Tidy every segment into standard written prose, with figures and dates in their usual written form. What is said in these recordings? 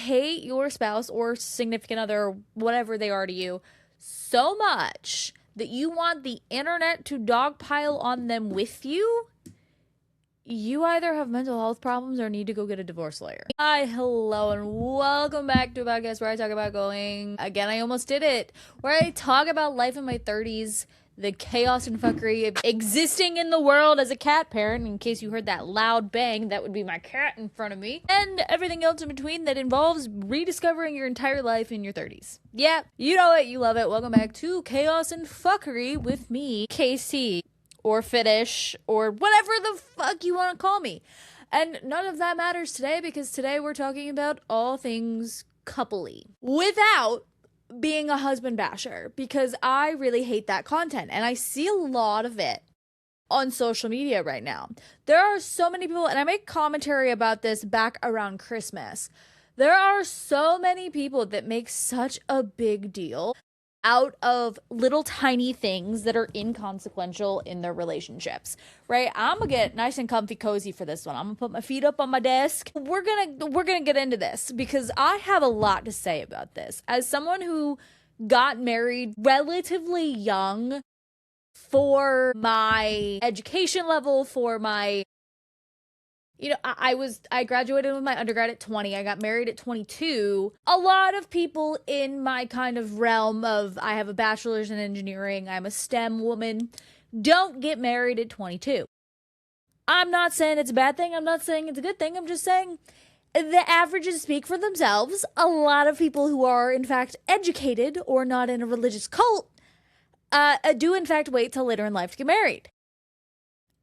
hate your spouse or significant other, or whatever they are to you, so much that you want the internet to dogpile on them with you, you either have mental health problems or need to go get a divorce lawyer. Hi, hello, and welcome back to a podcast where I talk about again, I almost did it, where I talk about life in my 30s, the chaos and fuckery of existing in the world as a cat parent. In case you heard that loud bang, that would be my cat in front of me. And everything else in between that involves rediscovering your entire life in your 30s. Yeah, you know it, you love it. Welcome back to Chaos and Fuckery with me, Casey, or Fitish, or whatever the fuck you want to call me. And none of that matters today, because today we're talking about all things coupley. Without being a husband basher, because I really hate that content, and I see a lot of it on social media right now. There are so many people, and I make commentary about this back around Christmas. There are so many people that make such a big deal out of little tiny things that are inconsequential in their relationships, right? I'm gonna get nice and comfy cozy for this one. I'm gonna put my feet up on my desk. We're gonna get into this because I have a lot to say about this. As someone who got married relatively young for my education level, for my, I graduated with my undergrad at 20. I got married at 22. A lot of people in my kind of realm of, I have a bachelor's in engineering, I'm a STEM woman, don't get married at 22. I'm not saying it's a bad thing. I'm not saying it's a good thing. I'm just saying the averages speak for themselves. A lot of people who are, in fact, educated or not in a religious cult do, in fact, wait till later in life to get married.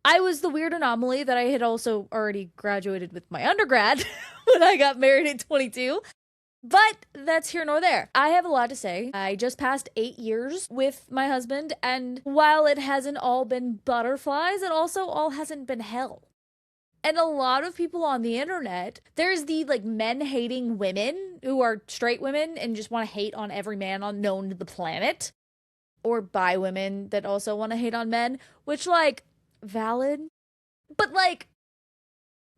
I was the weird anomaly that I had also already graduated with my undergrad when I got married at 22. But that's here nor there. I have a lot to say. I just passed 8 years with my husband, and while it hasn't all been butterflies, it also all hasn't been hell. And a lot of people on the internet, there's the men hating women who are straight women and just want to hate on every man known to the planet. Or bi women that also want to hate on men, which valid, but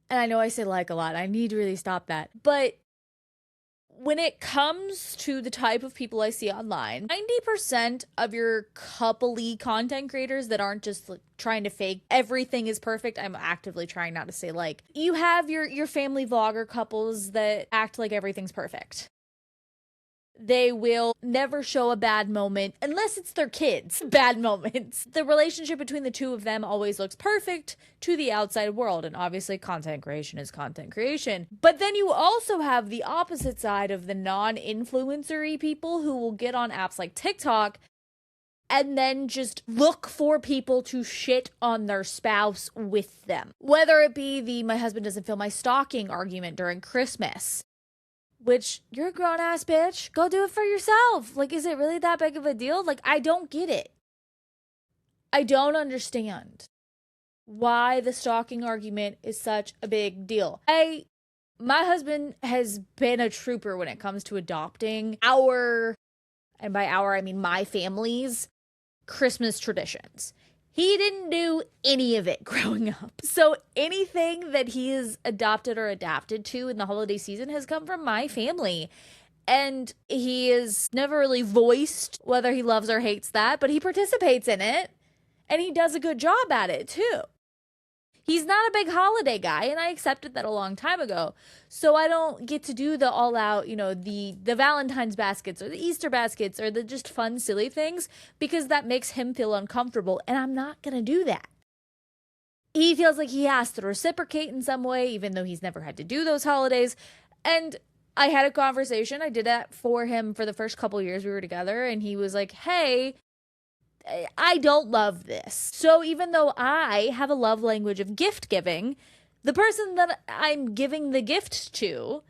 and I know I say a lot, I need to really stop that, but when it comes to the type of people I see online, 90% of your coupley content creators that aren't just trying to fake everything is perfect. I'm actively trying not to say you have your family vlogger couples that act like everything's perfect. They will never show a bad moment unless it's their kids' bad moments. The relationship between the two of them always looks perfect to the outside world. And obviously content creation is content creation. But then you also have the opposite side of the non-influencer-y people who will get on apps like TikTok and then just look for people to shit on their spouse with them. Whether it be the "my husband doesn't fill my stocking" argument during Christmas. Which, you're a grown-ass bitch. Go do it for yourself. Is it really that big of a deal? I don't get it. I don't understand why the stalking argument is such a big deal. My husband has been a trooper when it comes to adopting and by our, I mean my family's, Christmas traditions. He didn't do any of it growing up. So anything that he has adopted or adapted to in the holiday season has come from my family. And he has never really voiced whether he loves or hates that, but he participates in it. And he does a good job at it too. He's not a big holiday guy, and I accepted that a long time ago. So I don't get to do the all-out, the Valentine's baskets or the Easter baskets or the just fun, silly things, because that makes him feel uncomfortable, and I'm not going to do that. He feels like he has to reciprocate in some way, even though he's never had to do those holidays. And I had a conversation. I did that for him for the first couple years we were together, and he was like, hey, I don't love this. So even though I have a love language of gift giving, the person that I'm giving the gift to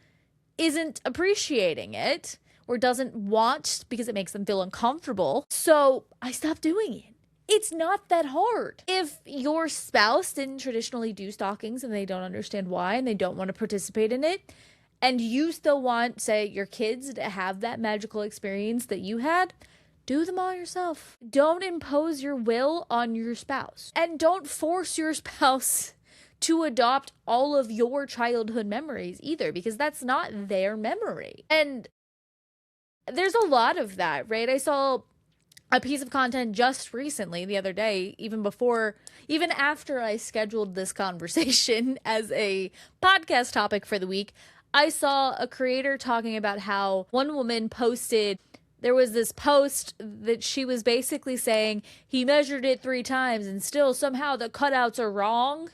isn't appreciating it or doesn't want because it makes them feel uncomfortable. So I stopped doing it. It's not that hard. If your spouse didn't traditionally do stockings and they don't understand why and they don't want to participate in it, and you still want, say, your kids to have that magical experience that you had, do them all yourself. Don't impose your will on your spouse. And don't force your spouse to adopt all of your childhood memories either, because that's not their memory. And there's a lot of that, right? I saw a piece of content just recently, the other day, even after I scheduled this conversation as a podcast topic for the week, I saw a creator talking about how one woman posted, there was this post that she was basically saying he measured it 3 times and still somehow the cutouts are wrong.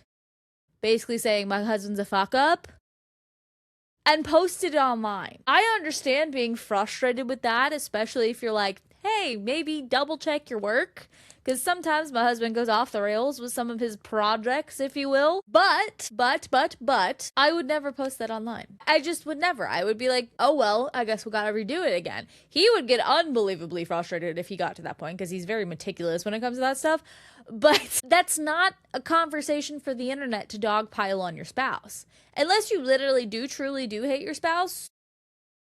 Basically saying my husband's a fuck up. And posted it online. I understand being frustrated with that, especially if you're like, hey, maybe double check your work. Because sometimes my husband goes off the rails with some of his projects, if you will. But, I would never post that online. I just would never. I would be like, oh, well, I guess we gotta redo it again. He would get unbelievably frustrated if he got to that point, because he's very meticulous when it comes to that stuff. But that's not a conversation for the internet to dogpile on your spouse. Unless you literally truly do hate your spouse,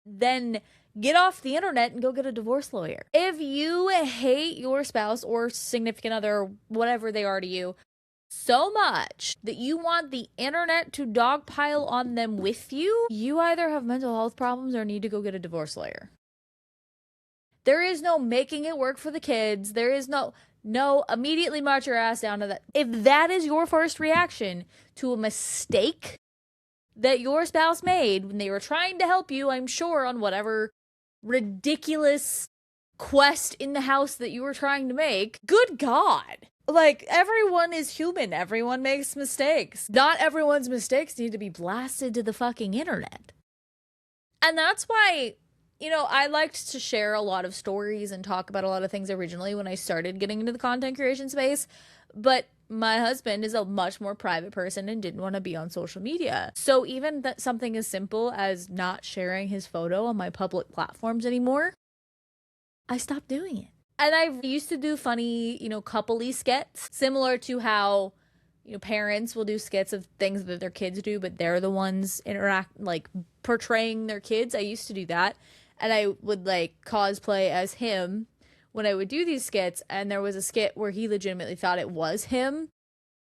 then get off the internet and go get a divorce lawyer. If you hate your spouse or significant other, or whatever they are to you, so much that you want the internet to dogpile on them with you, you either have mental health problems or need to go get a divorce lawyer. There is no making it work for the kids. There is no immediately march your ass down to that. If that is your first reaction to a mistake that your spouse made when they were trying to help you, I'm sure, on whatever ridiculous quest in the house that you were trying to make, good God. Like, everyone is human. Everyone makes mistakes. Not everyone's mistakes need to be blasted to the fucking internet. And that's why, I liked to share a lot of stories and talk about a lot of things originally when I started getting into the content creation space. But my husband is a much more private person and didn't want to be on social media. So even that something as simple as not sharing his photo on my public platforms anymore, I stopped doing it. And I used to do funny, coupley skits, similar to how, parents will do skits of things that their kids do, but they're the ones portraying their kids. I used to do that. And I would cosplay as him when I would do these skits, and there was a skit where he legitimately thought it was him,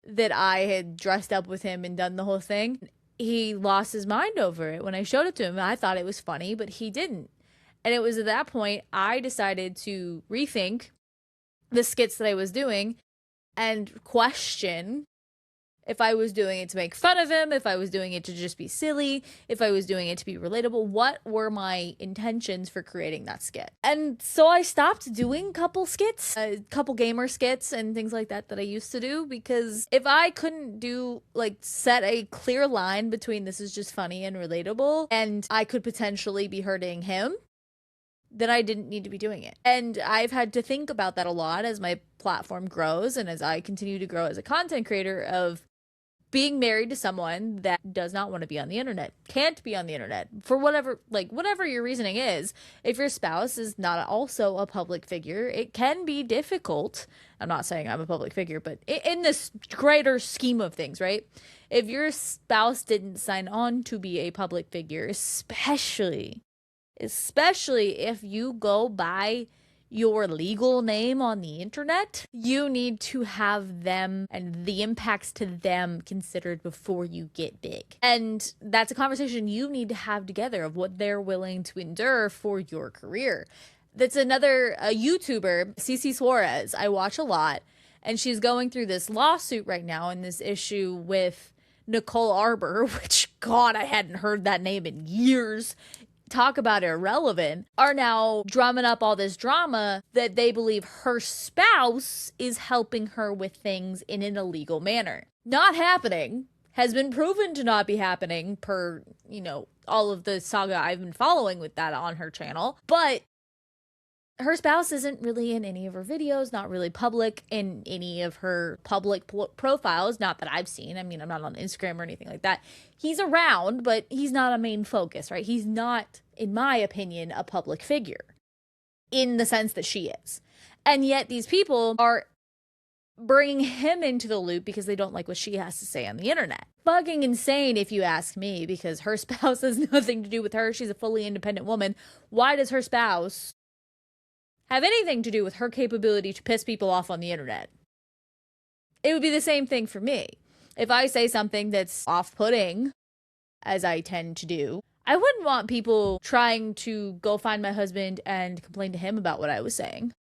that I had dressed up with him and done the whole thing. He lost his mind over it when I showed it to him. I thought it was funny, but he didn't. And it was at that point I decided to rethink the skits that I was doing and question if I was doing it to make fun of him, if I was doing it to just be silly, if I was doing it to be relatable. What were my intentions for creating that skit? And so I stopped doing couple gamer skits and things like that I used to do, because if I couldn't set a clear line between this is just funny and relatable and I could potentially be hurting him, then I didn't need to be doing it. And I've had to think about that a lot as my platform grows and as I continue to grow as a content creator, of being married to someone that does not want to be on the internet, can't be on the internet for whatever your reasoning is. If your spouse is not also a public figure, it can be difficult. I'm not saying I'm a public figure, but in this greater scheme of things, right? If your spouse didn't sign on to be a public figure, especially if you go by your legal name on the internet, you need to have them and the impacts to them considered before you get big. And that's a conversation you need to have together of what they're willing to endure for your career. That's another YouTuber, Cece Suarez, I watch a lot, and she's going through this lawsuit right now and this issue with Nicole Arbor, which, God, I hadn't heard that name in years. Talk about irrelevant, are now drumming up all this drama that they believe her spouse is helping her with things in an illegal manner. Not happening. Has been proven to not be happening per, all of the saga I've been following with that on her channel. But her spouse isn't really in any of her videos, not really public in any of her public profiles, not that I've seen. I mean, I'm not on Instagram or anything like that. He's around, but he's not a main focus, right? He's not, in my opinion, a public figure in the sense that she is. And yet these people are bringing him into the loop because they don't like what she has to say on the internet. Fucking insane if you ask me, because her spouse has nothing to do with her. She's a fully independent woman. Why does her spouse have anything to do with her capability to piss people off on the internet? It would be the same thing for me. If I say something that's off-putting, as I tend to do, I wouldn't want people trying to go find my husband and complain to him about what I was saying.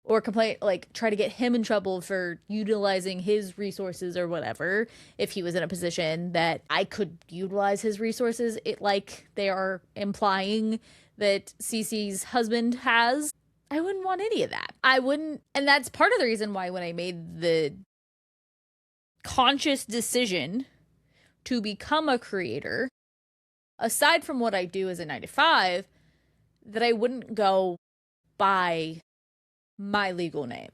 Or complain, like, try to get him in trouble for utilizing his resources or whatever, if he was in a position that I could utilize his resources, like they are implying that Cece's husband has. I wouldn't want any of that. I wouldn't, and that's part of the reason why when I made the conscious decision to become a creator, aside from what I do as a 9 to 5, that I wouldn't go by my legal name.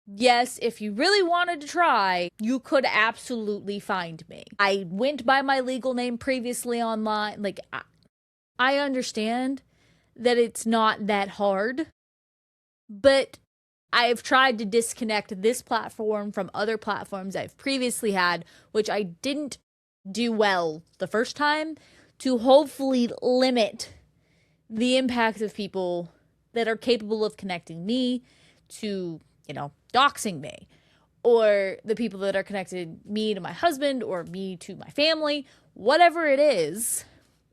Yes, if you really wanted to try, you could absolutely find me. I went by my legal name previously online. Like, I understand that it's not that hard, but I've tried to disconnect this platform from other platforms I've previously had, which I didn't do well the first time, to hopefully limit the impact of people that are capable of connecting me to, doxing me, or the people that are connected me to my husband or me to my family, whatever it is.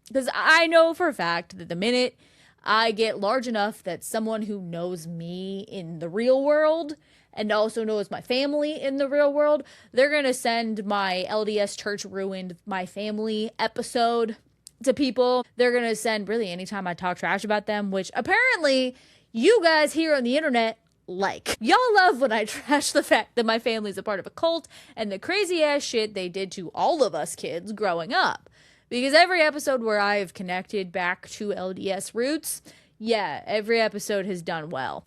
Because I know for a fact that the minute I get large enough that someone who knows me in the real world and also knows my family in the real world, they're going to send my LDS Church ruined my family episode to people. They're going to send really anytime I talk trash about them, which apparently you guys here on the internet like. Y'all love when I trash the fact that my family's a part of a cult and the crazy ass shit they did to all of us kids growing up. Because every episode where I have connected back to LDS roots, yeah, every episode has done well.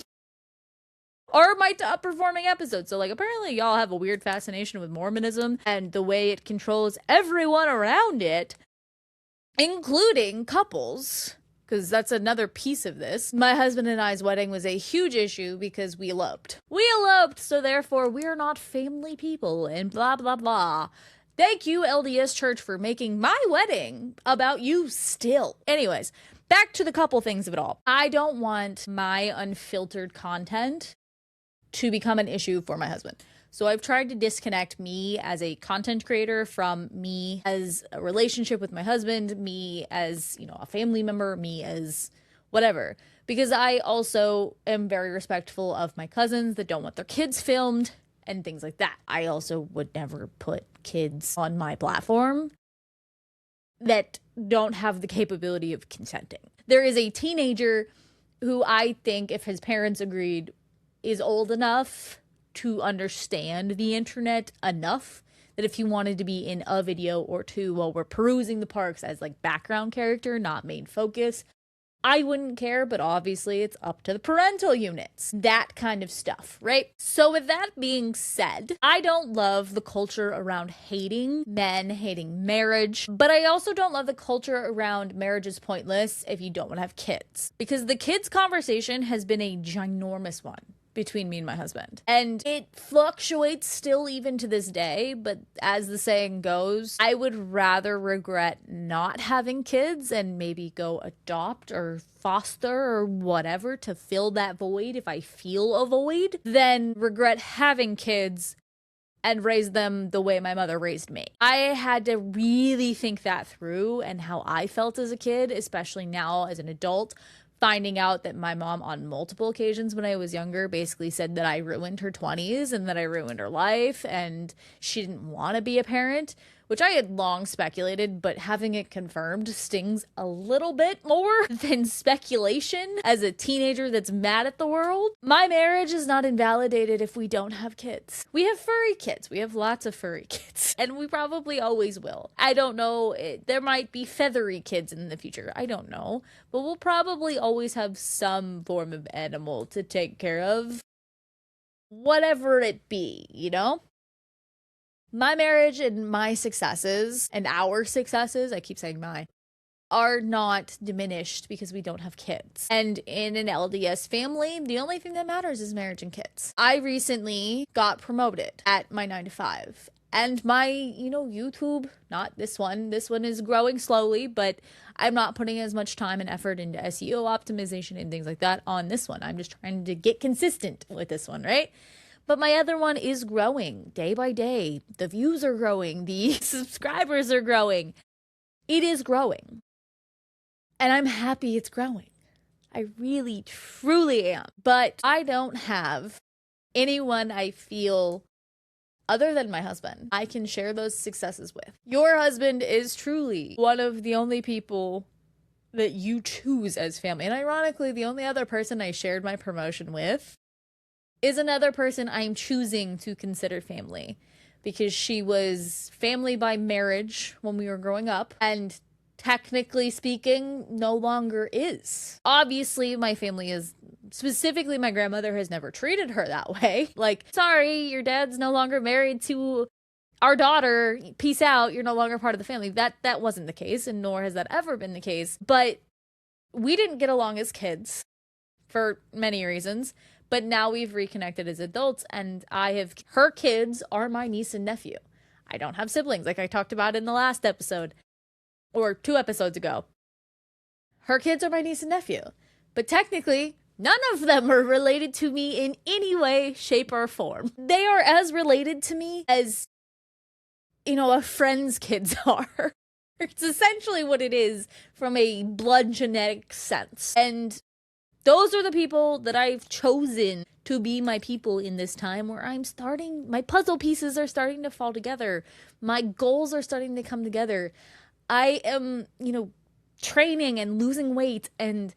Or my top performing episodes. So, like, apparently y'all have a weird fascination with Mormonism and the way it controls everyone around it, including couples, because that's another piece of this. My husband and I's wedding was a huge issue because we eloped. We eloped, so therefore we're not family people and blah, blah, blah. Thank you, LDS Church, for making my wedding about you still. Anyways, back to the couple things of it all. I don't want my unfiltered content to become an issue for my husband. So I've tried to disconnect me as a content creator from me as a relationship with my husband, me as, a family member, me as whatever. Because I also am very respectful of my cousins that don't want their kids filmed and things like that. I also would never put kids on my platform that don't have the capability of consenting. There is a teenager who I think, if his parents agreed, is old enough to understand the internet enough that if he wanted to be in a video or two while we're perusing the parks as like background character, not main focus, I wouldn't care, but obviously it's up to the parental units. That kind of stuff, right? So with that being said, I don't love the culture around hating men, hating marriage, but I also don't love the culture around marriage is pointless if you don't want to have kids. Because the kids conversation has been a ginormous one between me and my husband. And it fluctuates still even to this day, but as the saying goes, I would rather regret not having kids and maybe go adopt or foster or whatever to fill that void if I feel a void than regret having kids and raise them the way my mother raised me. I had to really think that through and how I felt as a kid, especially now as an adult, finding out that my mom on multiple occasions when I was younger basically said that I ruined her 20s and that I ruined her life and she didn't want to be a parent, which I had long speculated, but having it confirmed stings a little bit more than speculation as a teenager that's mad at the world. My marriage is not invalidated if we don't have kids. We have furry kids. We have lots of furry kids, and we probably always will. I don't know. There might be feathery kids in the future. I don't know, but we'll probably always have some form of animal to take care of, whatever it be, My marriage and my successes and our successes, I keep saying my, are not diminished because we don't have kids. And in an LDS family, the only thing that matters is marriage and kids. I recently got promoted at my 9 to 5. And my, YouTube, not this one is growing slowly, but I'm not putting as much time and effort into SEO optimization and things like that on this one. I'm just trying to get consistent with this one, right? But my other one is growing day by day. The views are growing. The subscribers are growing. It is growing. And I'm happy it's growing. I really, truly am. But I don't have anyone I feel other than my husband I can share those successes with. Your husband is truly one of the only people that you choose as family. And ironically, the only other person I shared my promotion with is another person I'm choosing to consider family, because she was family by marriage when we were growing up, and technically speaking, no longer is. Obviously, my family is, specifically my grandmother, has never treated her that way. Like, sorry, your dad's no longer married to our daughter. Peace out. You're no longer part of the family. That wasn't the case, and nor has that ever been the case. But we didn't get along as kids for many reasons. But now we've reconnected as adults, and her kids are my niece and nephew. I don't have siblings, like I talked about in the last episode, or 2 episodes ago. Her kids are my niece and nephew. But technically, none of them are related to me in any way, shape, or form. They are as related to me as, a friend's kids are. It's essentially what it is from a blood genetic sense. And those are the people that I've chosen to be my people in this time where my puzzle pieces are starting to fall together. My goals are starting to come together. I am, training and losing weight, and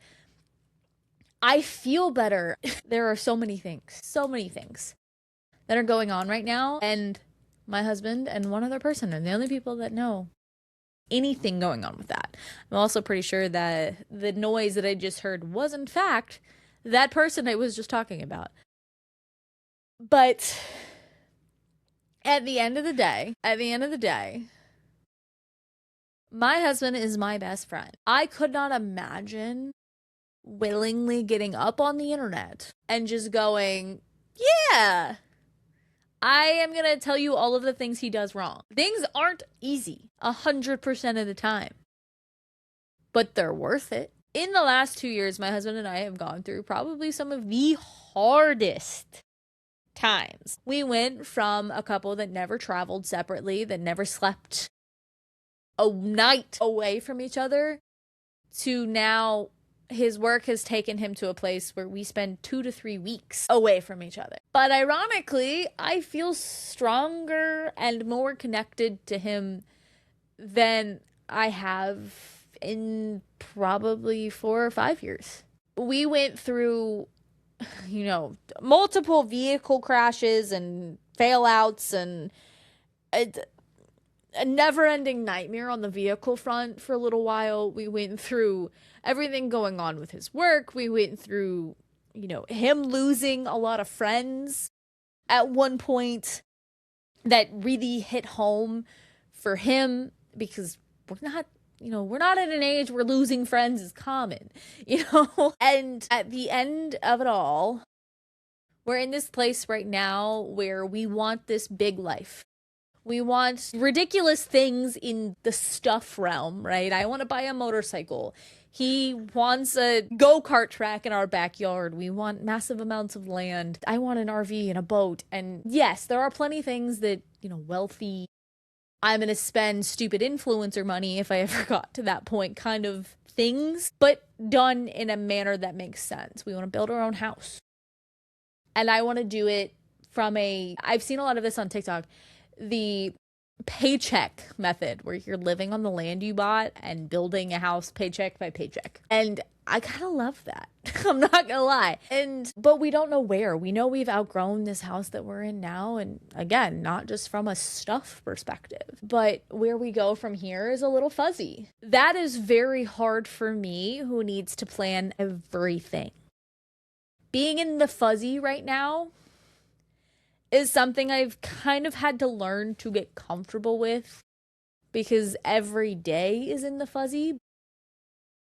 I feel better. There are so many things that are going on right now. And my husband and one other person are the only people that know anything going on with that. I'm also pretty sure that the noise that I just heard was in fact that person I was just talking about. But at the end of the day, my husband is my best friend. I could not imagine willingly getting up on the internet and just going, yeah, I am going to tell you all of the things he does wrong. Things aren't easy 100% of the time, but they're worth it. In the last 2 years, my husband and I have gone through probably some of the hardest times. We went from a couple that never traveled separately, that never slept a night away from each other, to now his work has taken him to a place where we spend 2 to 3 weeks away from each other. But ironically, I feel stronger and more connected to him than I have in probably 4 or 5 years. We went through, multiple vehicle crashes and failouts and a never-ending nightmare on the vehicle front for a little while. We went through everything going on with his work. We went through, him losing a lot of friends at one point that really hit home for him, because we're not at an age where losing friends is common, And at the end of it all, we're in this place right now where we want this big life. We want ridiculous things in the stuff realm, right? I want to buy a motorcycle. He wants a go-kart track in our backyard. We want massive amounts of land. I want an RV and a boat. And yes, there are plenty of things that, wealthy, I'm going to spend stupid influencer money if I ever got to that point kind of things, but done in a manner that makes sense. We want to build our own house. And I want to do it I've seen a lot of this on TikTok, the paycheck method, where you're living on the land you bought and building a house paycheck by paycheck. And I kind of love that. I'm not gonna lie. But we don't know where. We know we've outgrown this house that we're in now. And again, not just from a stuff perspective, but where we go from here is a little fuzzy. That is very hard for me, who needs to plan everything. Being in the fuzzy right now is something I've kind of had to learn to get comfortable with, because every day is in the fuzzy.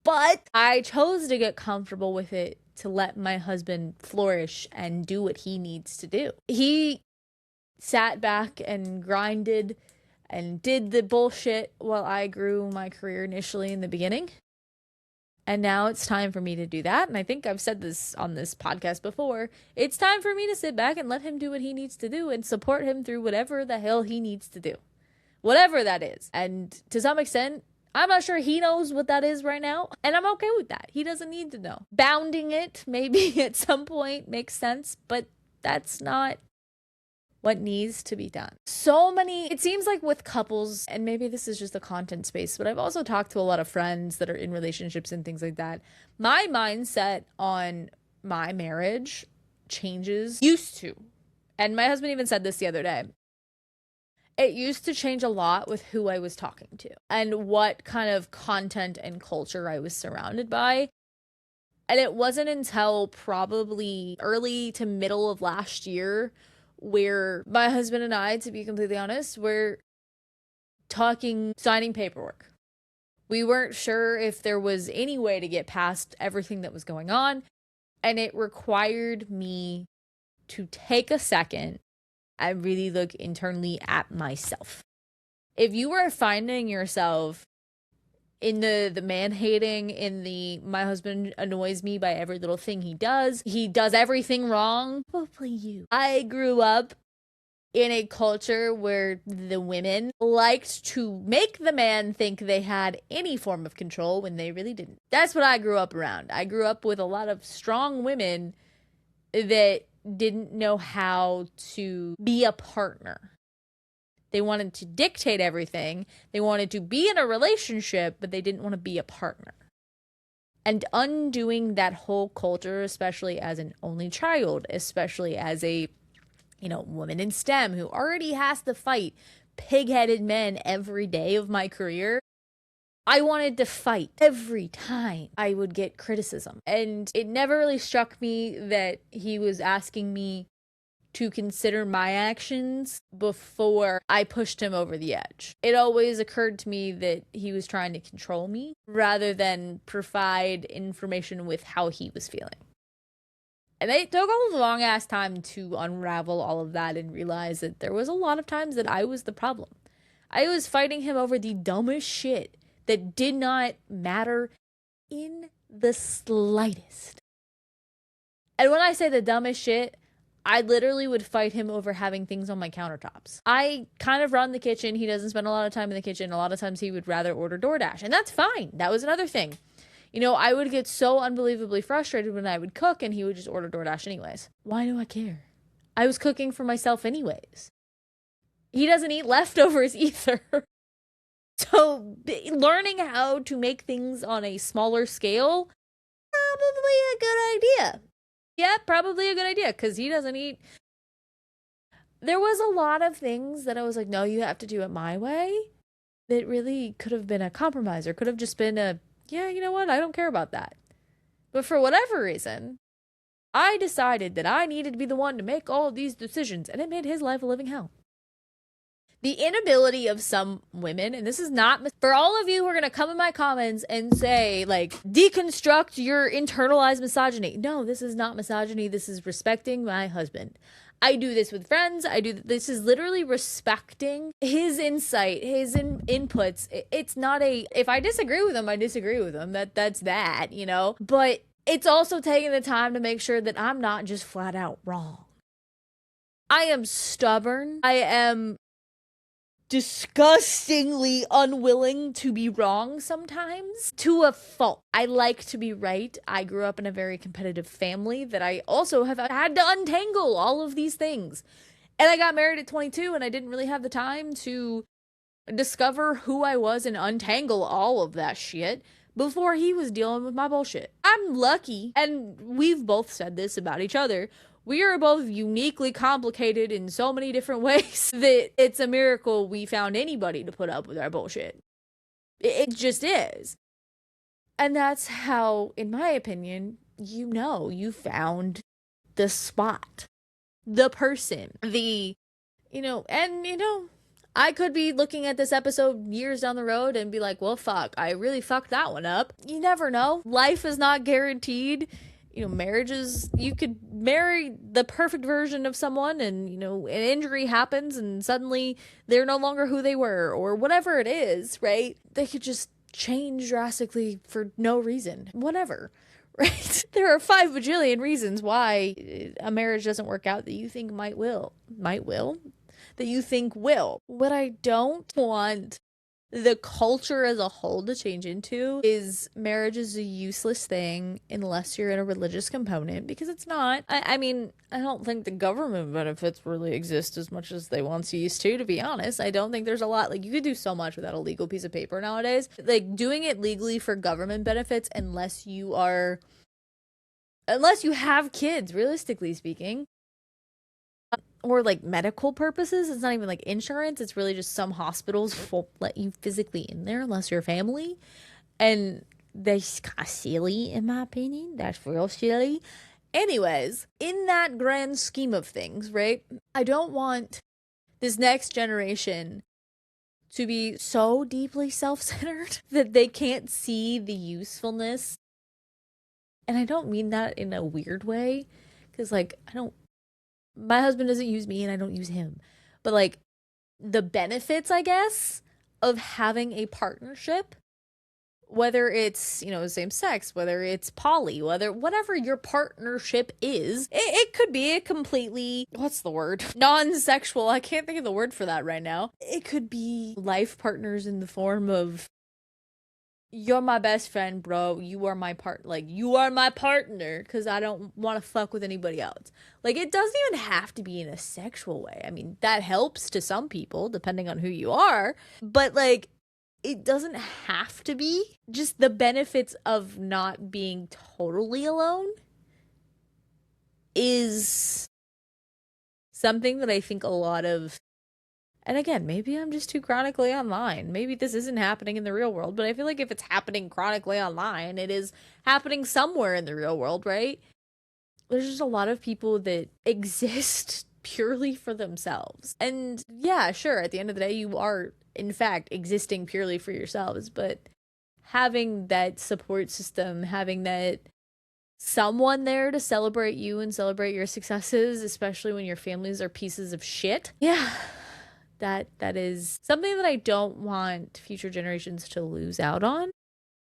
But I chose to get comfortable with it to let my husband flourish and do what he needs to do. He sat back and grinded and did the bullshit while I grew my career initially in the beginning. And now it's time for me to do that. And I think I've said this on this podcast before. It's time for me to sit back and let him do what he needs to do and support him through whatever the hell he needs to do. Whatever that is. And to some extent, I'm not sure he knows what that is right now. And I'm okay with that. He doesn't need to know. Bounding it maybe at some point makes sense, but that's not what needs to be done. So many, it seems like with couples, and maybe this is just a content space, but I've also talked to a lot of friends that are in relationships and things like that. My mindset on my marriage used to, and my husband even said this the other day, it used to change a lot with who I was talking to and what kind of content and culture I was surrounded by. And it wasn't until probably early to middle of last year where my husband and I, to be completely honest, were talking signing paperwork. We weren't sure if there was any way to get past everything that was going on, and it required me to take a second and really look internally at myself. If you are finding yourself in the man-hating, in the my husband annoys me by every little thing he does everything wrong, probably you. I grew up in a culture where the women liked to make the man think they had any form of control when they really didn't. That's what I grew up around. I grew up with a lot of strong women that didn't know how to be a partner. They wanted to dictate everything. They wanted to be in a relationship, but they didn't want to be a partner. And undoing that whole culture, especially as an only child, especially as a, woman in STEM who already has to fight pig-headed men every day of my career, I wanted to fight every time I would get criticism. And it never really struck me that he was asking me to consider my actions before I pushed him over the edge. It always occurred to me that he was trying to control me rather than provide information with how he was feeling. And it took a long ass time to unravel all of that and realize that there was a lot of times that I was the problem. I was fighting him over the dumbest shit that did not matter in the slightest. And when I say the dumbest shit, I literally would fight him over having things on my countertops. I kind of run the kitchen. He doesn't spend a lot of time in the kitchen. A lot of times he would rather order DoorDash. And that's fine. That was another thing. I would get so unbelievably frustrated when I would cook and he would just order DoorDash anyways. Why do I care? I was cooking for myself anyways. He doesn't eat leftovers either. So learning how to make things on a smaller scale, probably a good idea. Yeah, probably a good idea, because he doesn't eat. There was a lot of things that I was like, no, you have to do it my way. That really could have been a compromise, or could have just been yeah, you know what, I don't care about that. But for whatever reason, I decided that I needed to be the one to make all of these decisions, and it made his life a living hell. The inability of some women, and this is not, for all of you who are going to come in my comments and say, deconstruct your internalized misogyny. No, this is not misogyny. This is respecting my husband. I do this with friends. This is literally respecting his insight, his inputs. It's not if I disagree with him, I disagree with him. That's that, But it's also taking the time to make sure that I'm not just flat out wrong. I am stubborn. I am disgustingly unwilling to be wrong sometimes, to a fault. I like to be right. I grew up in a very competitive family that I also have had to untangle all of these things. And I got married at 22 and I didn't really have the time to discover who I was and untangle all of that shit before he was dealing with my bullshit. I'm lucky, and we've both said this about each other, we are both uniquely complicated in so many different ways that it's a miracle we found anybody to put up with our bullshit. It just is. And that's how, in my opinion, you found the spot, the person, I could be looking at this episode years down the road and be like, well, fuck, I really fucked that one up. You never know. Life is not guaranteed. Marriages, you could marry the perfect version of someone and, an injury happens and suddenly they're no longer who they were or whatever it is, right? They could just change drastically for no reason. Whatever. Right? There are 5 bajillion reasons why a marriage doesn't work out that you think that you think will. What I don't want the culture as a whole to change into is marriage is a useless thing unless you're in a religious component, because it's not. I mean, I don't think the government benefits really exist as much as they once used to be honest. I don't think there's a lot. Like, you could do so much without a legal piece of paper nowadays. Like, doing it legally for government benefits, unless you have kids, realistically speaking, or like medical purposes. It's not even like insurance. It's really just some hospitals won't let you physically in there unless you're family. And that's kind of silly, in my opinion. That's real silly. Anyways, in that grand scheme of things, right? I don't want this next generation to be so deeply self-centered that they can't see the usefulness. And I don't mean that in a weird way, because like, my husband doesn't use me and I don't use him. But like, the benefits, I guess, of having a partnership, whether it's, same sex, whether it's poly, whatever your partnership is, it could be a completely, what's the word? Non-sexual. I can't think of the word for that right now. It could be life partners in the form of, you're my best friend, bro. You are my you are my partner, because I don't want to fuck with anybody else. Like, it doesn't even have to be in a sexual way. I mean, that helps to some people, depending on who you are. But, like, it doesn't have to be. Just the benefits of not being totally alone is something that I think a lot of, and again, maybe I'm just too chronically online. Maybe this isn't happening in the real world, but I feel like if it's happening chronically online, it is happening somewhere in the real world, right? There's just a lot of people that exist purely for themselves. And yeah, sure, at the end of the day, you are, in fact, existing purely for yourselves, but having that support system, having that someone there to celebrate you and celebrate your successes, especially when your families are pieces of shit. Yeah. That is something that I don't want future generations to lose out on.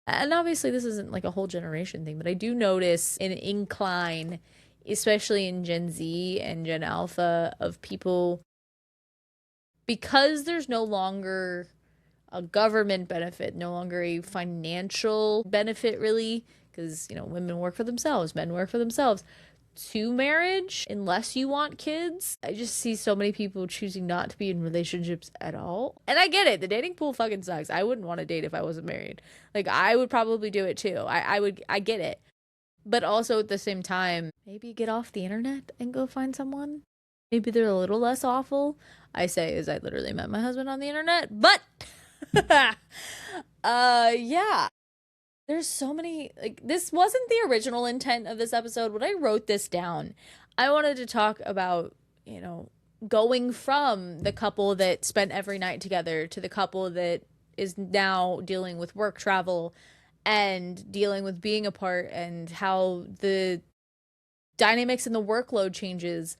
And obviously this isn't like a whole generation thing, but I do notice an incline, especially in Gen Z and Gen Alpha, of people, because there's no longer a government benefit, no longer a financial benefit really, because, women work for themselves, men work for themselves, to marriage, unless you want kids. I just see so many people choosing not to be in relationships at all. And I get it. The dating pool fucking sucks. I wouldn't want to date if I wasn't married. Like, I would probably do it too. I get it. But also at the same time, maybe get off the internet and go find someone. Maybe they're a little less awful. I say as I literally met my husband on the internet. But yeah. There's so many, like, this wasn't the original intent of this episode. When I wrote this down, I wanted to talk about, going from the couple that spent every night together to the couple that is now dealing with work travel and dealing with being apart, and how the dynamics and the workload changes.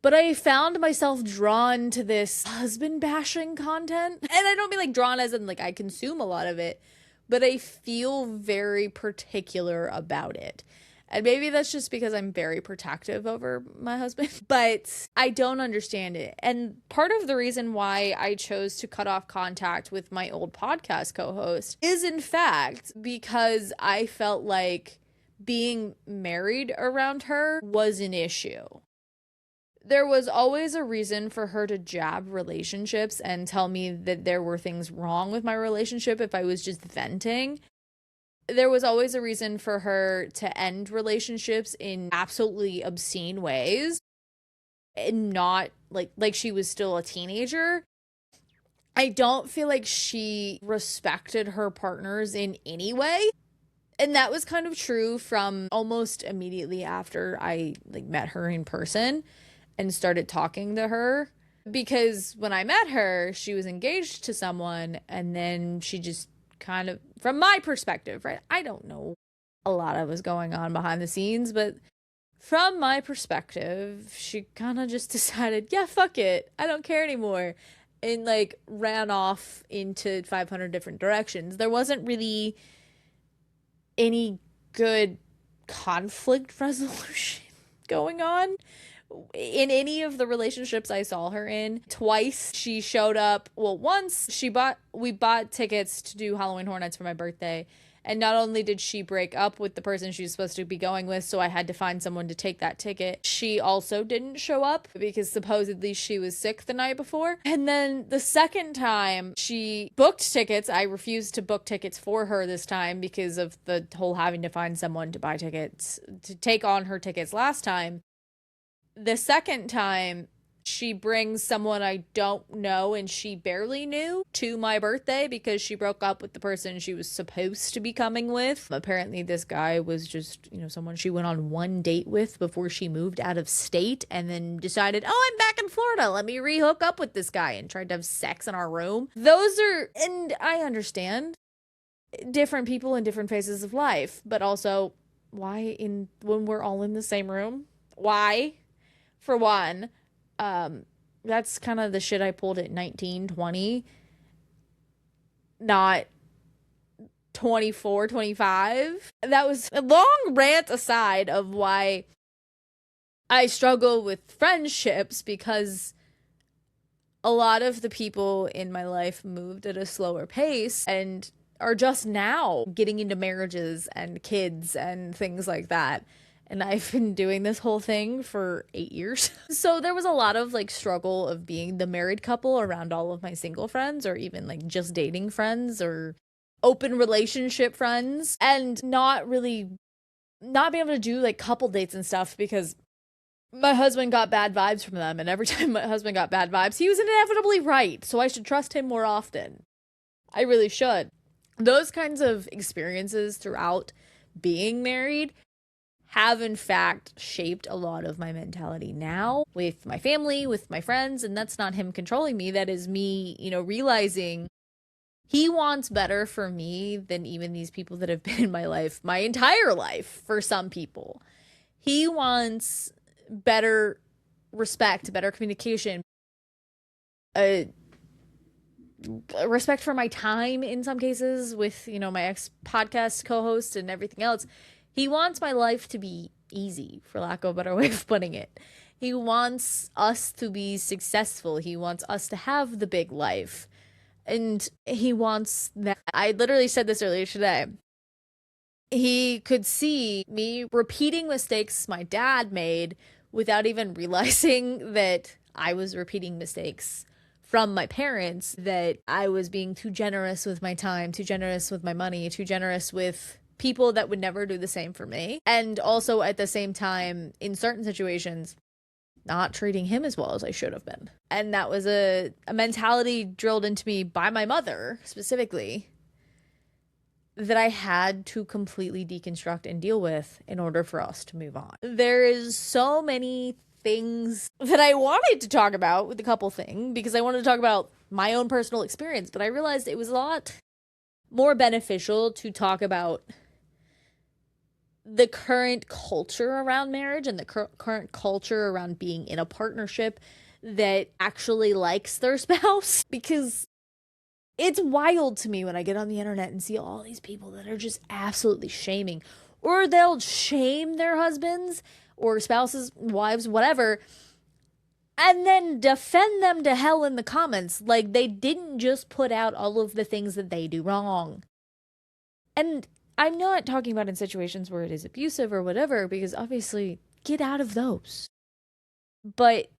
But I found myself drawn to this husband bashing content. And I don't mean like drawn as in like I consume a lot of it, but I feel very particular about it. And maybe that's just because I'm very protective over my husband, but I don't understand it. And part of the reason why I chose to cut off contact with my old podcast co-host is, in fact, because I felt like being married around her was an issue. There was always a reason for her to jab relationships and tell me that there were things wrong with my relationship if I was just venting. There was always a reason for her to end relationships in absolutely obscene ways, and not like she was still a teenager. I don't feel like she respected her partners in any way. And that was kind of true from almost immediately after I met her in person and started talking to her, because when I met her, she was engaged to someone, and then she just kind of, from my perspective, right? I don't know a lot of what's going on behind the scenes, but from my perspective, she kind of just decided, yeah, fuck it, I don't care anymore. and like ran off into 500 different directions. There wasn't really any good conflict resolution going on in any of the relationships I saw her in. Twice she showed up. Well, once we bought tickets to do Halloween Horror Nights for my birthday. And not only did she break up with the person she was supposed to be going with, so I had to find someone to take that ticket, she also didn't show up because supposedly she was sick the night before. And then the second time she booked tickets, I refused to book tickets for her this time because of the whole having to find someone to buy tickets, to take on her tickets last time. The second time, she brings someone I don't know and she barely knew to my birthday because she broke up with the person she was supposed to be coming with. Apparently this guy was just, someone she went on one date with before she moved out of state and then decided, oh, I'm back in Florida, let me re-hook up with this guy, and tried to have sex in our room. And I understand different people in different phases of life, but also when we're all in the same room? Why? For one, that's kind of the shit I pulled at 19, 20, not 24, 25. That was a long rant aside of why I struggle with friendships, because a lot of the people in my life moved at a slower pace and are just now getting into marriages and kids and things like that. And I've been doing this whole thing for 8 years. So there was a lot of struggle of being the married couple around all of my single friends, or even just dating friends or open relationship friends, and not being able to do couple dates and stuff because my husband got bad vibes from them. And every time my husband got bad vibes, he was inevitably right. So I should trust him more often. I really should. Those kinds of experiences throughout being married have in fact shaped a lot of my mentality now with my family, with my friends. And that's not him controlling me. That is me, realizing he wants better for me than even these people that have been in my life my entire life. For some people, he wants better respect, better communication, respect for my time in some cases with, my ex podcast co-host and everything else. He wants my life to be easy, for lack of a better way of putting it. He wants us to be successful. He wants us to have the big life. And he wants that. I literally said this earlier today. He could see me repeating mistakes my dad made without even realizing that I was repeating mistakes from my parents, that I was being too generous with my time, too generous with my money, too generous with people that would never do the same for me. And also at the same time, in certain situations, not treating him as well as I should have been. And that was a mentality drilled into me by my mother specifically that I had to completely deconstruct and deal with in order for us to move on. There is so many things that I wanted to talk about with the couple thing, because I wanted to talk about my own personal experience, but I realized it was a lot more beneficial to talk about the current culture around marriage and the current culture around being in a partnership that actually likes their spouse. Because it's wild to me when I get on the internet and see all these people that are just absolutely shaming, or they'll shame their husbands or spouses, wives, whatever, and then defend them to hell in the comments like they didn't just put out all of the things that they do wrong. And I'm not talking about in situations where it is abusive or whatever, because obviously get out of those. But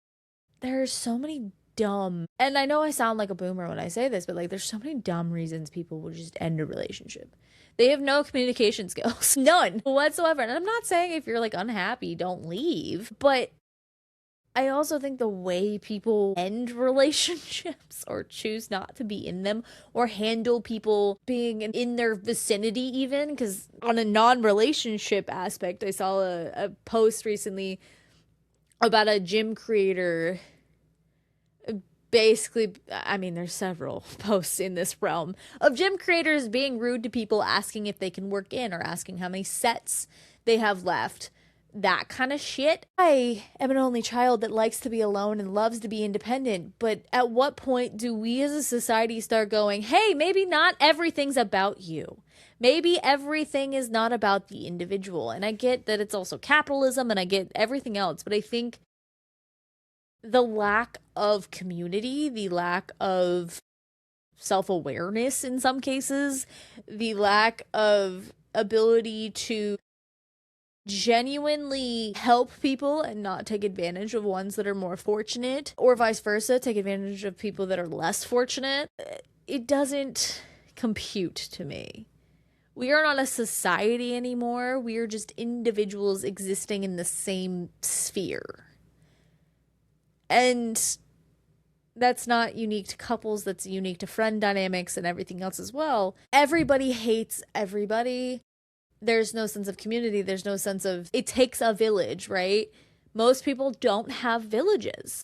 there are so many dumb, and I know I sound like a boomer when I say this, but there's so many dumb reasons people will just end a relationship. They have no communication skills, none whatsoever. And I'm not saying if you're unhappy, don't leave, but I also think the way people end relationships or choose not to be in them, or handle people being in their vicinity even, because on a non-relationship aspect, I saw a post recently about a gym creator. Basically, I mean, there's several posts in this realm of gym creators being rude to people, asking if they can work in, or asking how many sets they have left, that kind of shit. I am an only child that likes to be alone and loves to be independent, but at what point do we as a society start going, hey, maybe not everything's about you? Maybe everything is not about the individual. And I get that it's also capitalism and I get everything else, but I think the lack of community, the lack of self-awareness in some cases, the lack of ability to genuinely help people and not take advantage of ones that are more fortunate, or vice versa, take advantage of people that are less fortunate, it doesn't compute to me. We are not a society anymore. We are just individuals existing in the same sphere. And that's not unique to couples, that's unique to friend dynamics and everything else as well. Everybody hates everybody. There's no sense of community. There's no sense of, it takes a village, right? Most people don't have villages.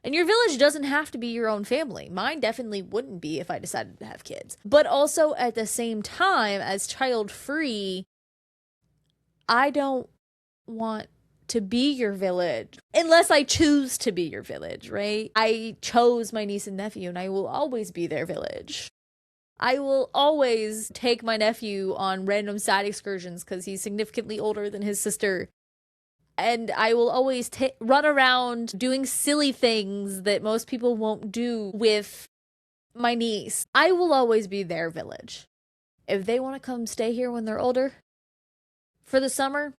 And your village doesn't have to be your own family. Mine definitely wouldn't be if I decided to have kids. But also at the same time, as child-free, I don't want to be your village unless I choose to be your village, right? I chose my niece and nephew and I will always be their village. I will always take my nephew on random side excursions because he's significantly older than his sister. And I will always run around doing silly things that most people won't do with my niece. I will always be their village. If they want to come stay here when they're older for the summer,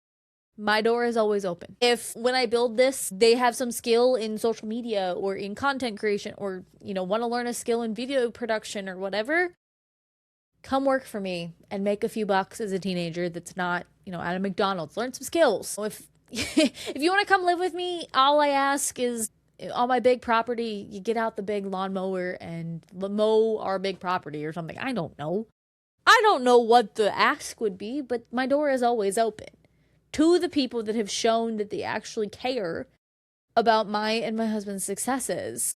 my door is always open. If when I build this, they have some skill in social media or in content creation or, want to learn a skill in video production or whatever, come work for me and make a few bucks as a teenager that's not, at a McDonald's. Learn some skills. If you want to come live with me, all I ask is on my big property, you get out the big lawnmower and mow our big property or something. I don't know. I don't know what the ask would be, but my door is always open to the people that have shown that they actually care about my and my husband's successes,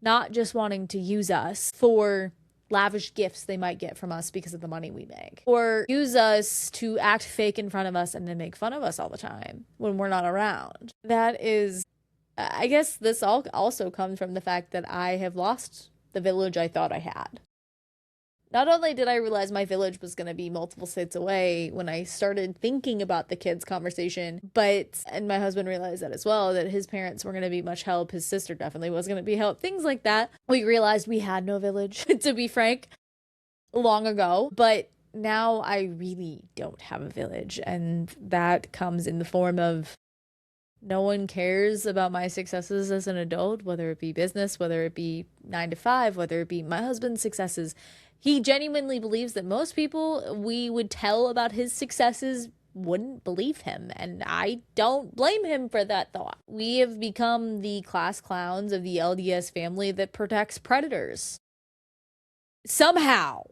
not just wanting to use us for lavish gifts they might get from us because of the money we make, or use us to act fake in front of us and then make fun of us all the time when we're not around. That is, I guess this all also comes from the fact that I have lost the village I thought I had. Not only did I realize my village was going to be multiple states away when I started thinking about the kids' conversation, and my husband realized that as well, that his parents were going to be much help. His sister definitely was going to be help. Things like that. We realized we had no village, to be frank, long ago. But now I really don't have a village. And that comes in the form of no one cares about my successes as an adult, whether it be business, whether it be 9 to 5, whether it be my husband's successes. He genuinely believes that most people we would tell about his successes wouldn't believe him, and I don't blame him for that thought. We have become the class clowns of the LDS family that protects predators. Somehow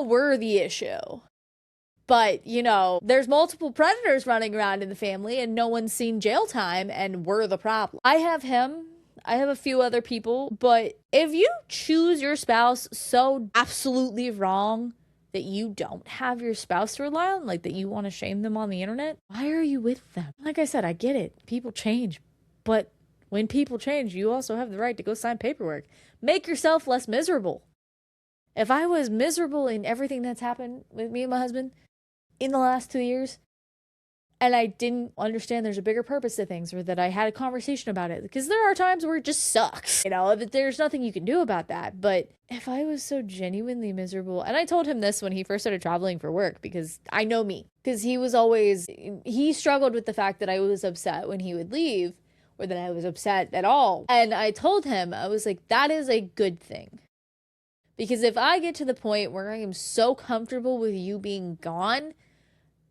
we're the issue. But, there's multiple predators running around in the family and no one's seen jail time and we're the problem. I have him. I have a few other people, but if you choose your spouse so absolutely wrong that you don't have your spouse to rely on, like that you want to shame them on the internet, why are you with them? Like I said, I get it. People change, but when people change, you also have the right to go sign paperwork. Make yourself less miserable. If I was miserable in everything that's happened with me and my husband in the last 2 years, and I didn't understand there's a bigger purpose to things, or that I had a conversation about it, because there are times where it just sucks, that there's nothing you can do about that. But if I was so genuinely miserable, and I told him this when he first started traveling for work, because I know me, because he struggled with the fact that I was upset when he would leave, or that I was upset at all. And I told him, I was like, that is a good thing. Because if I get to the point where I am so comfortable with you being gone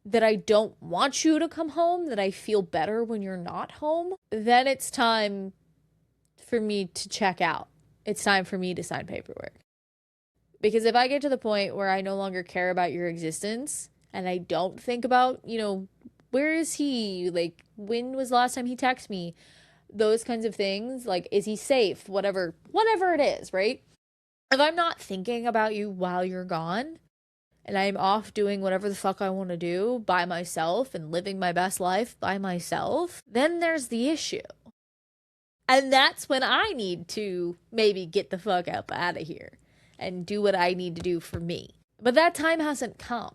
that I don't want you to come home, that I feel better when you're not home, then it's time for me to check out. It's time for me to sign paperwork. Because if I get to the point where I no longer care about your existence and I don't think about, where is he? Like, when was the last time he texted me? Those kinds of things. Like, is he safe? Whatever it is, right? If I'm not thinking about you while you're gone, and I'm off doing whatever the fuck I want to do by myself and living my best life by myself, then there's the issue. And that's when I need to maybe get the fuck up out of here and do what I need to do for me. But that time hasn't come.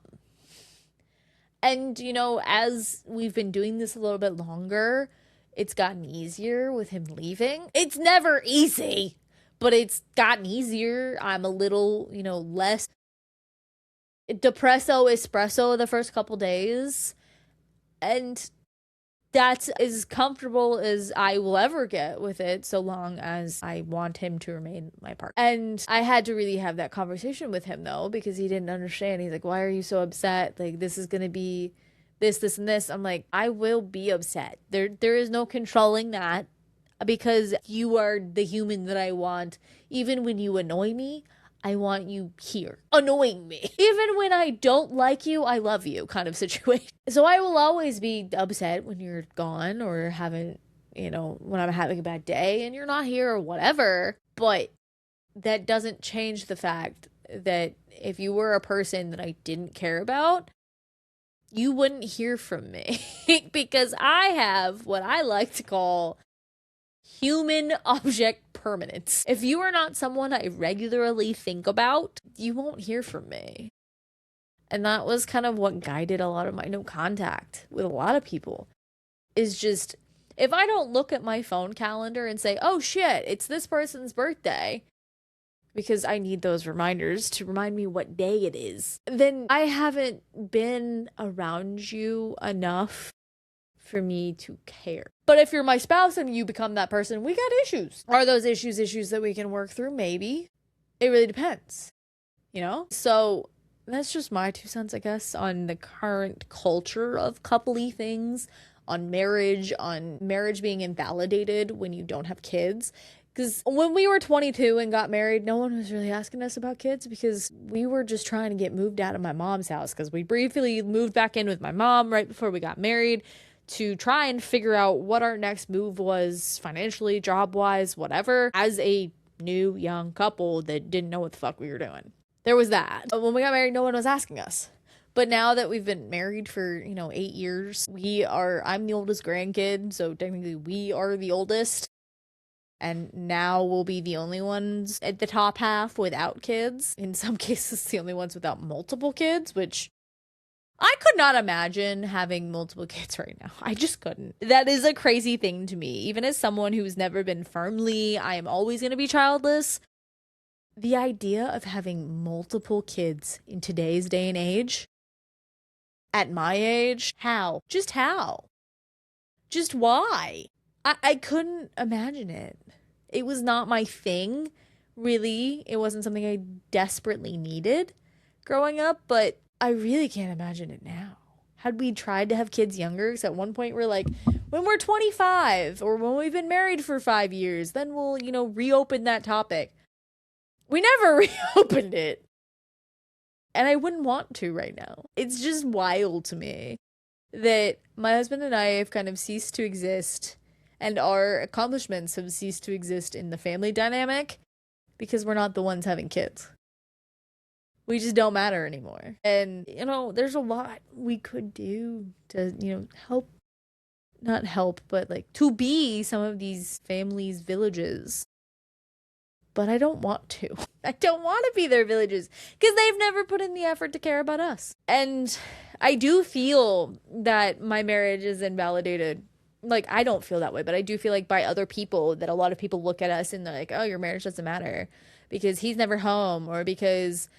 And, as we've been doing this a little bit longer, it's gotten easier with him leaving. It's never easy, but it's gotten easier. I'm a little, less depresso espresso the first couple days. And that's as comfortable as I will ever get with it, so long as I want him to remain my partner. And I had to really have that conversation with him, though, because he didn't understand. He's like, why are you so upset? Like, this is going to be this, and this. I'm like, I will be upset. There is no controlling that, because you are the human that I want. Even when you annoy me, I want you here, annoying me. Even when I don't like you, I love you kind of situation. So I will always be upset when you're gone or haven't, when I'm having a bad day and you're not here or whatever. But that doesn't change the fact that if you were a person that I didn't care about, you wouldn't hear from me. Because I have what I like to call human object permanence. If you are not someone I regularly think about, you won't hear from me. And that was kind of what guided a lot of my no contact with a lot of people. Is just, if I don't look at my phone calendar and say, oh shit, it's this person's birthday, because I need those reminders to remind me what day it is, then I haven't been around you enough for me to care. But if you're my spouse and you become that person, we got issues. Are those issues that we can work through? Maybe. It really depends. So that's just my 2 cents, I guess, on the current culture of coupley things, on marriage being invalidated when you don't have kids. Because when we were 22 and got married, no one was really asking us about kids, because we were just trying to get moved out of my mom's house, because we briefly moved back in with my mom right before we got married, to try and figure out what our next move was financially, job-wise, whatever, as a new young couple that didn't know what the fuck we were doing. There was that. But when we got married, no one was asking us. But now that we've been married for, 8 years, I'm the oldest grandkid, so technically we are the oldest. And now we'll be the only ones at the top half without kids. In some cases, the only ones without multiple kids, which I could not imagine having multiple kids right now. I just couldn't. That is a crazy thing to me. Even as someone who's never been firmly, I am always going to be childless. The idea of having multiple kids in today's day and age, at my age, how? Just how? Just why? I couldn't imagine it. It was not my thing, really. It wasn't something I desperately needed growing up, but I really can't imagine it now. Had we tried to have kids younger, because at one point we're like, when we're 25 or when we've been married for 5 years, then we'll, reopen that topic. We never reopened it. And I wouldn't want to right now. It's just wild to me that my husband and I have kind of ceased to exist, and our accomplishments have ceased to exist in the family dynamic, because we're not the ones having kids. We just don't matter anymore. And, there's a lot we could do to, not help, but to be some of these families' villages. But I don't want to. I don't want to be their villages, because they've never put in the effort to care about us. And I do feel that my marriage is invalidated. I don't feel that way, but I do feel like by other people, that a lot of people look at us and they're like, oh, your marriage doesn't matter because he's never home, or because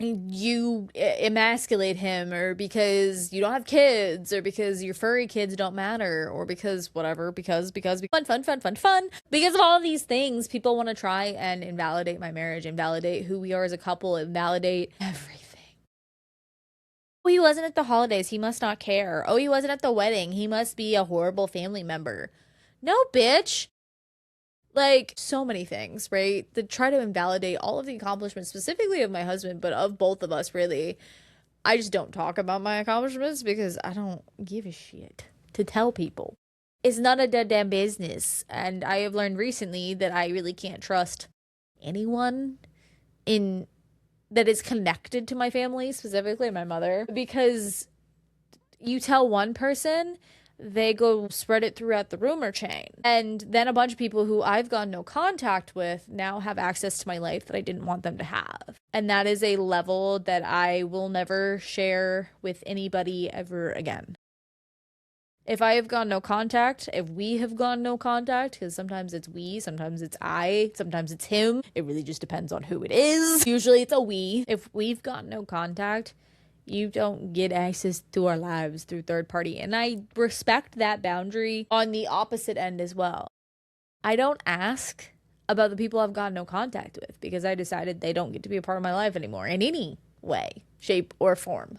you emasculate him, or because you don't have kids, or because your furry kids don't matter, or because whatever, because fun. Because of all of these things, people want to try and invalidate my marriage, invalidate who we are as a couple, invalidate everything. Oh, he wasn't at the holidays, he must not care. Oh, he wasn't at the wedding, he must be a horrible family member. No, bitch. So many things, right? That try to invalidate all of the accomplishments, specifically of my husband, but of both of us, really. I just don't talk about my accomplishments because I don't give a shit to tell people. It's none of their damn business. And I have learned recently that I really can't trust anyone in that is connected to my family, specifically my mother, because you tell one person, they go spread it throughout the rumor chain. And then a bunch of people who I've gone no contact with now have access to my life that I didn't want them to have. And that is a level that I will never share with anybody ever again. If I have gone no contact, if we have gone no contact, because sometimes it's we, sometimes it's I, sometimes it's him. It really just depends on who it is. Usually it's a we. If we've got no contact, you don't get access to our lives through third party. And I respect that boundary on the opposite end as well. I don't ask about the people I've got no contact with because I decided they don't get to be a part of my life anymore in any way, shape, or form.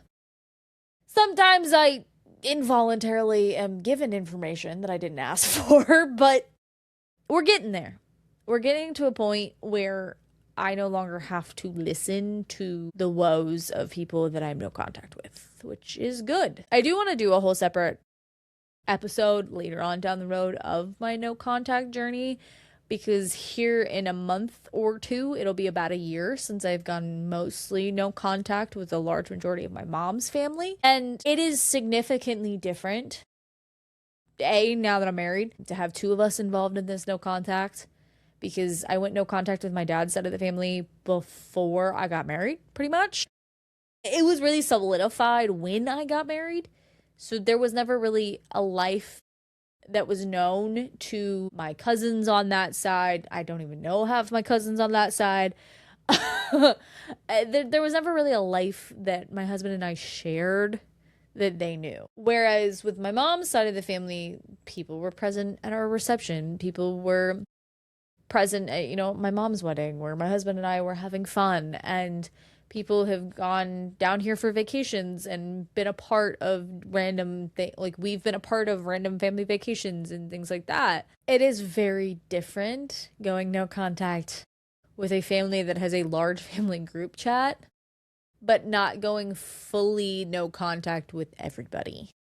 Sometimes I involuntarily am given information that I didn't ask for, but we're getting there. We're getting to a point where I no longer have to listen to the woes of people that I have no contact with, which is good. I do want to do a whole separate episode later on down the road of my no contact journey, because here in a month or two, it'll be about a year since I've gone mostly no contact with a large majority of my mom's family. And it is significantly different, now that I'm married, to have two of us involved in this no contact. Because I went no contact with my dad's side of the family before I got married, pretty much. It was really solidified when I got married. So there was never really a life that was known to my cousins on that side. I don't even know half my cousins on that side. There was never really a life that my husband and I shared that they knew. Whereas with my mom's side of the family, people were present at our reception. People were present at, my mom's wedding where my husband and I were having fun, and people have gone down here for vacations and been a part of random we've been a part of random family vacations and things like that. It is very different going no contact with a family that has a large family group chat, but not going fully no contact with everybody.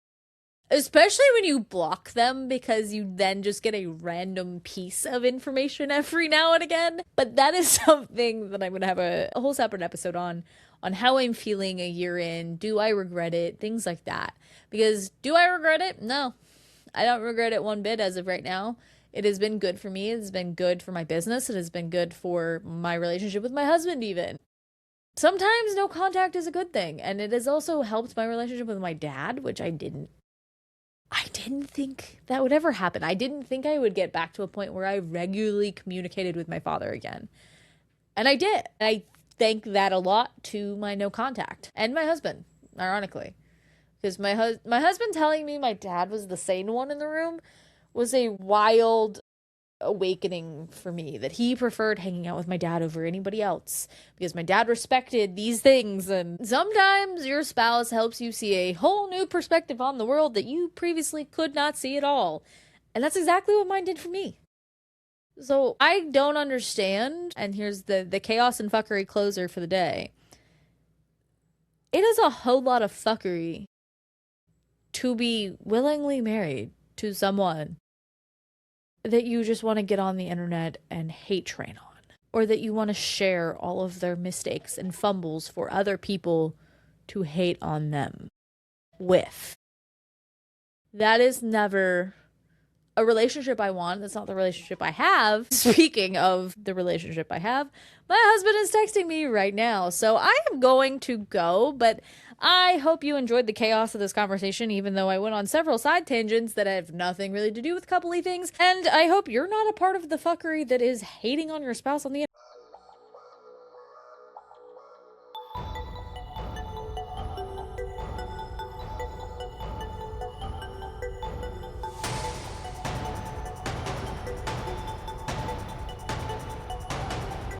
Especially when you block them, because you then just get a random piece of information every now and again. But that is something that I'm going to have a whole separate episode on how I'm feeling a year in. Do I regret it? Things like that. Because do I regret it? No, I don't regret it one bit as of right now. It has been good for me. It has been good for my business. It has been good for my relationship with my husband even. Sometimes no contact is a good thing. And it has also helped my relationship with my dad, which I didn't think that would ever happen. I didn't think I would get back to a point where I regularly communicated with my father again. And I did. I thank that a lot to my no contact and my husband, ironically. Because my husband telling me my dad was the sane one in the room was a wild awakening for me, that he preferred hanging out with my dad over anybody else because my dad respected these things. And sometimes your spouse helps you see a whole new perspective on the world that you previously could not see at all. And that's exactly what mine did for me. So I don't understand, and here's the chaos and fuckery closer for the day. It is a whole lot of fuckery to be willingly married to someone that you just want to get on the internet and hate train on, or that you want to share all of their mistakes and fumbles for other people to hate on them with. That is never a relationship I want. That's not the relationship I have. Speaking of the relationship I have, my husband is texting me right now, so I am going to go, but I hope you enjoyed the chaos of this conversation, even though I went on several side tangents that have nothing really to do with coupley things, and I hope you're not a part of the fuckery that is hating on your spouse on the internet.